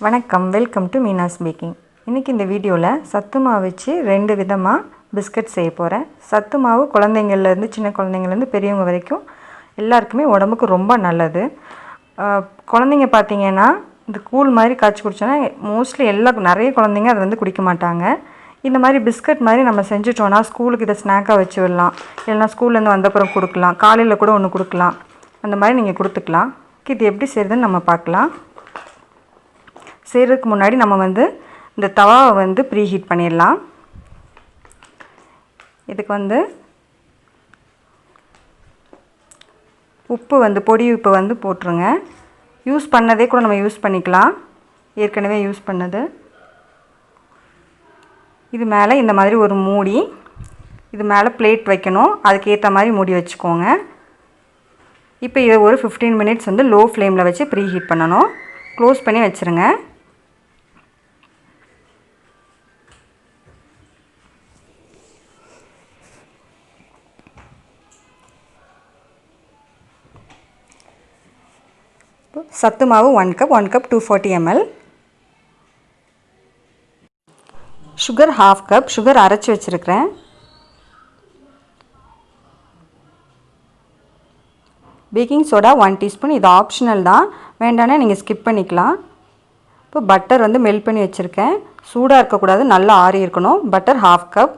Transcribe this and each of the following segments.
வணக்கம், welcome to Meena's packing. இன்றைக்கி இந்த வீடியோவில் சத்து மாவு வச்சு 2 விதமாக பிஸ்கட் செய்ய போகிறேன். சத்து மாவு குழந்தைங்கள்லேருந்து சின்ன குழந்தைங்கள்லேருந்து பெரியவங்க வரைக்கும் எல்லாருக்குமே உடம்புக்கு ரொம்ப நல்லது. குழந்தைங்க பார்த்திங்கன்னா இந்த கூழ் மாதிரி காய்ச்சி குடிச்சோன்னா மோஸ்ட்லி நிறைய குழந்தைங்க அதை குடிக்க மாட்டாங்க. இந்த மாதிரி பிஸ்கட் மாதிரி நம்ம செஞ்சுட்டோன்னா ஸ்கூலுக்கு இதை ஸ்நாக்காக வச்சு விடலாம், இல்லைனா ஸ்கூல்லேருந்து வந்தப்புறம் கொடுக்கலாம், காலையில் கூட ஒன்று கொடுக்கலாம். அந்த மாதிரி நீங்கள் கொடுத்துக்கலாம். இது எப்படி செய்கிறதுன்னு நம்ம பார்க்கலாம். செய்கிறதுக்கு முன்னாடி நம்ம இந்த தவாவை ப்ரீ ஹீட் பண்ணிடலாம். இதுக்கு உப்பு பொடி உப்பு போட்டுருங்க. யூஸ் பண்ணதே கூட நம்ம யூஸ் பண்ணிக்கலாம், ஏற்கனவே யூஸ் பண்ணது. இது மேலே இந்த மாதிரி ஒரு மூடி, இது மேலே பிளேட் வைக்கணும், அதுக்கேற்ற மாதிரி மூடி வச்சுக்கோங்க. இப்போ இதை ஒரு 15 மினிட்ஸ் லோ ஃப்ளேமில் வச்சு ப்ரீ ஹீட் பண்ணணும். க்ளோஸ் பண்ணி வச்சுருங்க. சத்து மாவு 1 cup 240 ml, sugar 1/2 cup, sugar அரைச்சி வச்சுருக்கிறேன். பேக்கிங் சோடா 1 டீஸ்பூன், இது ஆப்ஷனல் தான், வேண்டானா நீங்கள் ஸ்கிப் பண்ணிக்கலாம். இப்போ பட்டர் மெல்ட் பண்ணி வச்சுருக்கேன். சூடாக இருக்கக்கூடாது, நல்லா ஆறி இருக்கணும். Butter 1/2 cup.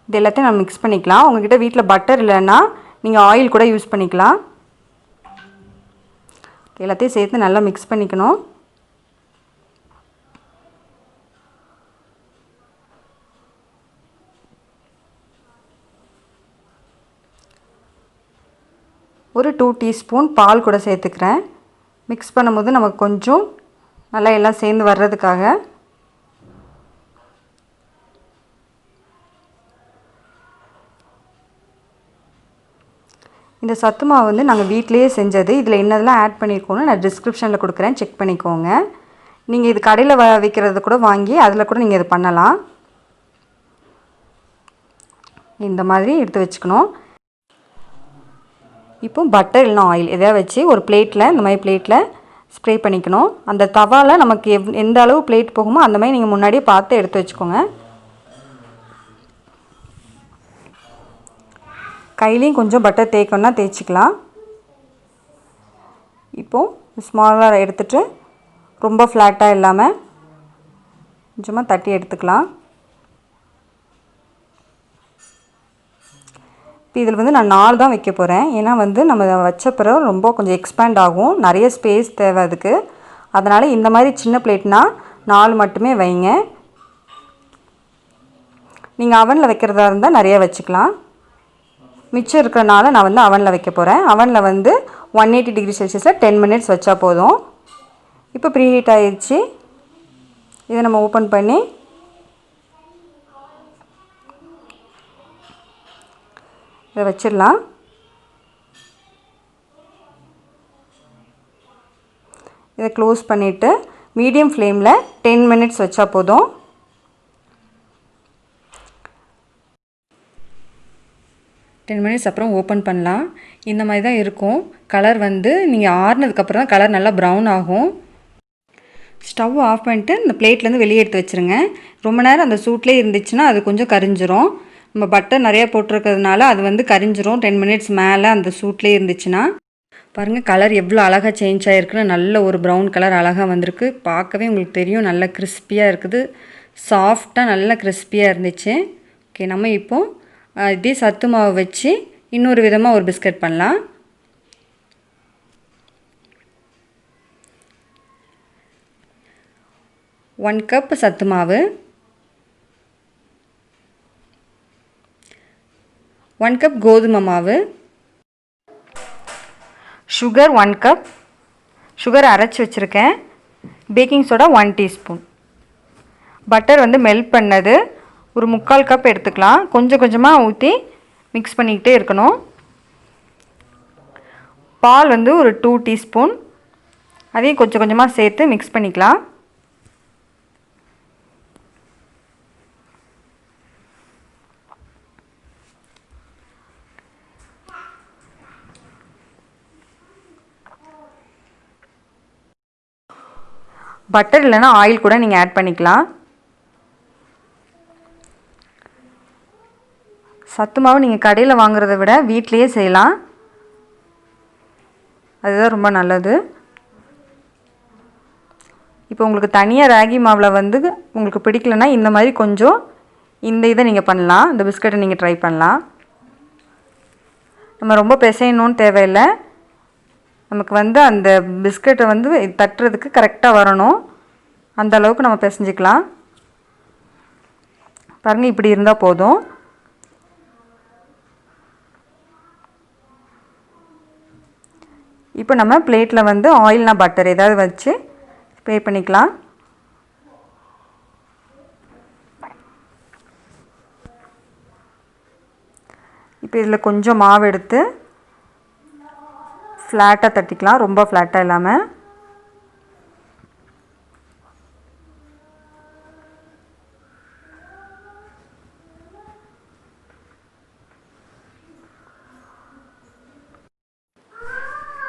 இது எல்லாத்தையும் நம்ம மிக்ஸ் பண்ணிக்கலாம். உங்கள்கிட்ட வீட்டில் பட்டர் இல்லைன்னா நீங்கள் ஆயில் கூட யூஸ் பண்ணிக்கலாம். எல்லாத்தையும் சேர்த்து நல்லா மிக்ஸ் பண்ணிக்கணும். ஒரு 2 டீஸ்பூன் பால் கூட சேர்த்துக்கிறேன். மிக்ஸ் பண்ணும்போது நமக்கு கொஞ்சம் நல்லா எல்லாம் சேர்ந்து வர்றதுக்காக. இந்த சத்து மாவு நாங்கள் வீட்டிலையே செஞ்சது. இதில் என்னதெல்லாம் ஆட் பண்ணியிருக்கோன்னு நான் டிஸ்கிரிப்ஷனில் கொடுக்குறேன், செக் பண்ணிக்கோங்க. நீங்கள் இது கடையில் விற்கிறது கூட வாங்கி அதில் கூட நீங்கள் இது பண்ணலாம். இந்த மாதிரி எடுத்து வச்சுக்கணும். இப்போ பட்டர் இல்லைனா ஆயில் எதாவது வச்சு ஒரு பிளேட்டில் இந்த மாதிரி பிளேட்டில் ஸ்ப்ரே பண்ணிக்கணும். அந்த தவாவில் நமக்கு எந்த அளவு பிளேட் போகுமோ அந்த மாதிரி நீங்கள் முன்னாடியே பார்த்து எடுத்து வச்சுக்கோங்க. கையிலையும் கொஞ்சம் பட்டர் தேய்க்கணும்னா தேய்ச்சிக்கலாம். இப்போது ஸ்மாலாக எடுத்துகிட்டு ரொம்ப ஃப்ளாட்டாக இல்லாமல் கொஞ்சமாக தட்டி எடுத்துக்கலாம். இப்போ இதில் நான் 4 தான் வைக்க போகிறேன். ஏன்னா நம்ம வச்ச பிறகு ரொம்ப கொஞ்சம் எக்ஸ்பேண்ட் ஆகும், நிறைய ஸ்பேஸ் தேவை அதுக்கு. அதனால் இந்த மாதிரி சின்ன பிளேட்னால் 4 மட்டுமே வைங்க. நீங்கள் அவனில் வைக்கிறதா இருந்தால் நிறைய வச்சுக்கலாம். மிச்சம் இருக்கிறனால நான் அவனில் வைக்க போகிறேன். அவனில் 180 டிகிரி செல்சியஸில் 10 மினிட்ஸ் வச்சா போதும். இப்போ ப்ரீ ஹீட் ஆகிடுச்சு. இதை நம்ம ஓப்பன் பண்ணி இதை வச்சிடலாம். இதை க்ளோஸ் பண்ணிவிட்டு மீடியம் ஃப்ளேமில் 10 மினிட்ஸ் வச்சா போதும். 10 மினிட்ஸ் அப்புறம் ஓப்பன் பண்ணலாம். இந்த மாதிரி தான் இருக்கும். கலர் நீங்கள் ஆறுனதுக்கப்புறம் தான் கலர் நல்லா ப்ரௌன் ஆகும். ஸ்டவ் ஆஃப் பண்ணிட்டு இந்த பிளேட்லேருந்து வெளியே எடுத்து வச்சுருங்க. ரொம்ப நேரம் அந்த சூட்லேயே இருந்துச்சுன்னா அது கொஞ்சம் கரிஞ்சிரும். நம்ம பட்டர் நிறையா போட்டிருக்கிறதுனால அது கரிஞ்சிரும் 10 மினிட்ஸ் மேலே அந்த சூட்லேயே இருந்துச்சுன்னா. பாருங்கள் கலர் எவ்வளோ அழகாக சேஞ்ச் ஆகிருக்குன்னு. நல்ல ஒரு ப்ரௌன் கலர் அழகாக வந்திருக்கு. பார்க்கவே உங்களுக்கு தெரியும், நல்ல கிறிஸ்பியாக இருக்குது. சாஃப்டாக நல்ல கிறிஸ்பியாக இருந்துச்சு. ஓகே, நம்ம இப்போது இதே சத்து மாவு வச்சு இன்னொரு விதமாக ஒரு பிஸ்கட் பண்ணலாம். ஒன் கப் சத்து மாவு, 1 கப் கோதுமை மாவு, சுகர் 1 கப், சுகர் அரைச்சி வச்சுருக்கேன். Baking soda 1 teaspoon, butter melt பண்ணது ஒரு 3/4 கப் எடுத்துக்கலாம். கொஞ்சம் கொஞ்சமாக ஊற்றி மிக்ஸ் பண்ணிக்கிட்டே இருக்கணும். பால் ஒரு 2 டீஸ்பூன், அதையும் கொஞ்சம் கொஞ்சமாக சேர்த்து மிக்ஸ் பண்ணிக்கலாம். பட்டர் இல்லைன்னா ஆயில் கூட நீங்கள் ஆட் பண்ணிக்கலாம். சத்து மாவு நீங்கள் கடையில் வாங்குறத விட வீட்டிலையே செய்யலாம். அதுதான் ரொம்ப நல்லது. இப்போ உங்களுக்கு தனியாக ராகி மாவில் வந்து உங்களுக்கு பிடிக்கலன்னா இந்த மாதிரி கொஞ்சம் இந்த இதை நீங்கள் பண்ணலாம். இந்த பிஸ்கட்டை நீங்கள் ட்ரை பண்ணலாம். நம்ம ரொம்ப பிசையணும்னு தேவையில்லை. நமக்கு வந்து அந்த பிஸ்கட்டை வந்து தட்டுறதுக்கு கரெக்டாக வரணும். அந்த அளவுக்கு நம்ம பிசைஞ்சிக்கலாம். பாருங்கள், இப்படி இருந்தால் போதும். இப்போ நம்ம பிளேட்டில் வந்து ஆயில்னா பட்டர் ஏதாவது வச்சு ஸ்ப்ரே பண்ணிக்கலாம். இப்போ இதில் கொஞ்சம் மாவு எடுத்து ஃப்ளாட்டாக தட்டிக்கலாம், ரொம்ப ஃப்ளாட்டாக இல்லாமல்.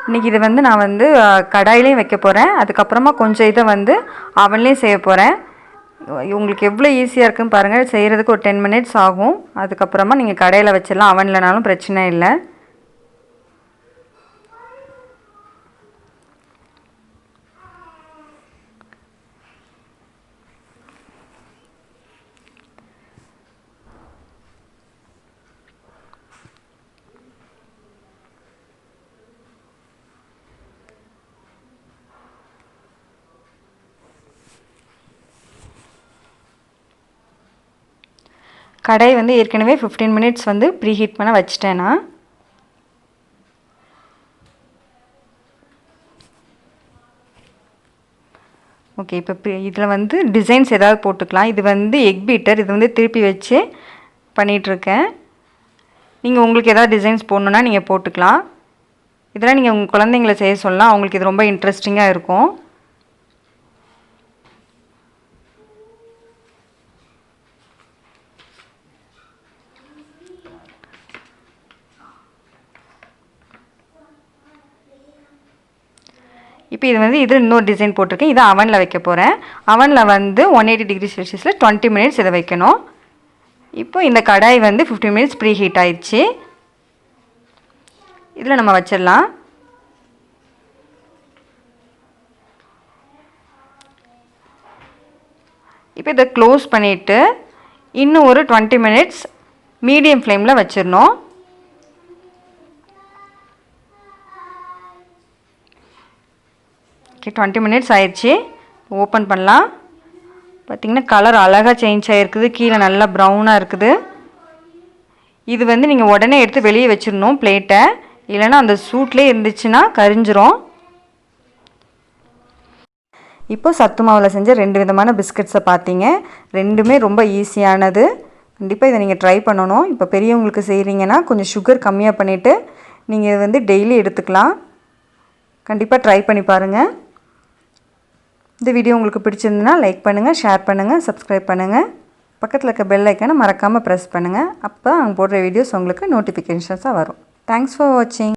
இன்றைக்கி இதை வந்து நான் வந்து கடாயிலையும் வைக்க போகிறேன். அதுக்கப்புறமா கொஞ்சம் இதை வந்து அவன்லேயும் செய்ய போகிறேன். உங்களுக்கு எவ்வளோ ஈஸியாக இருக்குன்னு பாருங்கள். செய்கிறதுக்கு ஒரு 10 minutes ஆகும். அதுக்கப்புறமா நீங்கள் கடாயில் வச்சிடலாம். அவன்லனாலும் பிரச்சனை இல்லை. கடாய் வந்து ஏற்கனவே 15 minutes வந்து ப்ரீ ஹீட் பண்ண வச்சிட்டேன்னா. ஓகே, இப்போ இதில் வந்து டிசைன்ஸ் ஏதாவது போட்டுக்கலாம். இது வந்து எக் பீட்டர். இது வந்து திருப்பி வச்சு பண்ணிகிட்ருக்கேன். நீங்கள் உங்களுக்கு ஏதாவது டிசைன்ஸ் போடணுன்னா நீங்கள் போட்டுக்கலாம். இதெல்லாம் நீங்கள் உங்கள் குழந்தைங்கள செய்ய சொல்லலாம். அவங்களுக்கு இது ரொம்ப இன்ட்ரெஸ்டிங்காக இருக்கும். இப்போ இது வந்து இன்னொரு டிசைன் போட்டிருக்கேன். இதை அவனில் வைக்க போகிறேன். அவனில் வந்து 180 degree Celsiusல 20 minutes இதை வைக்கணும். இப்போ இந்த கடாய் வந்து 15 minutes ப்ரீ ஹீட் ஆயிடுச்சு. இதில் நம்ம வச்சிடலாம். இப்போ இதை க்ளோஸ் பண்ணிவிட்டு இன்னும் ஒரு 20 minutes மீடியம் ஃப்ளேமில் வச்சிடணும். ஓகே, 20 minutes ஆயிடுச்சு. ஓப்பன் பண்ணலாம். பார்த்திங்கன்னா கலர் அழகாக சேஞ்ச் ஆகிருக்குது. கீழே நல்லா ப்ரௌனாக இருக்குது. இது வந்து நீங்கள் உடனே எடுத்து வெளியே வச்சிடணும் பிளேட்டை. இல்லைன்னா அந்த சூட்லேயே இருந்துச்சுன்னா கரிஞ்சிரும். இப்போ சத்து மாவில் செஞ்ச 2 விதமான பிஸ்கட்ஸை பார்த்தீங்க. ரெண்டுமே ரொம்ப ஈஸியானது. கண்டிப்பாக இதை நீங்கள் ட்ரை பண்ணணும். இப்போ பெரியவங்களுக்கு செய்கிறீங்கன்னா கொஞ்சம் சுகர் கம்மியாக பண்ணிவிட்டு நீங்கள் இதை வந்து டெய்லி எடுத்துக்கலாம். கண்டிப்பாக ட்ரை பண்ணி பாருங்கள். இந்த வீடியோ உங்களுக்கு பிடிச்சிருந்துன்னா லைக் பண்ணுங்கள், ஷேர் பண்ணுங்கள், சப்ஸ்கிரைப் பண்ணுங்கள். பக்கத்தில் இருக்க பெல் ஐக்கானை மறக்காமல் ப்ரெஸ் பண்ணுங்கள். அப்போ நாங்கள் போடுற வீடியோஸ் உங்களுக்கு நோட்டிஃபிகேஷன்ஸாக வரும். தேங்க்ஸ் ஃபார் வாட்சிங்.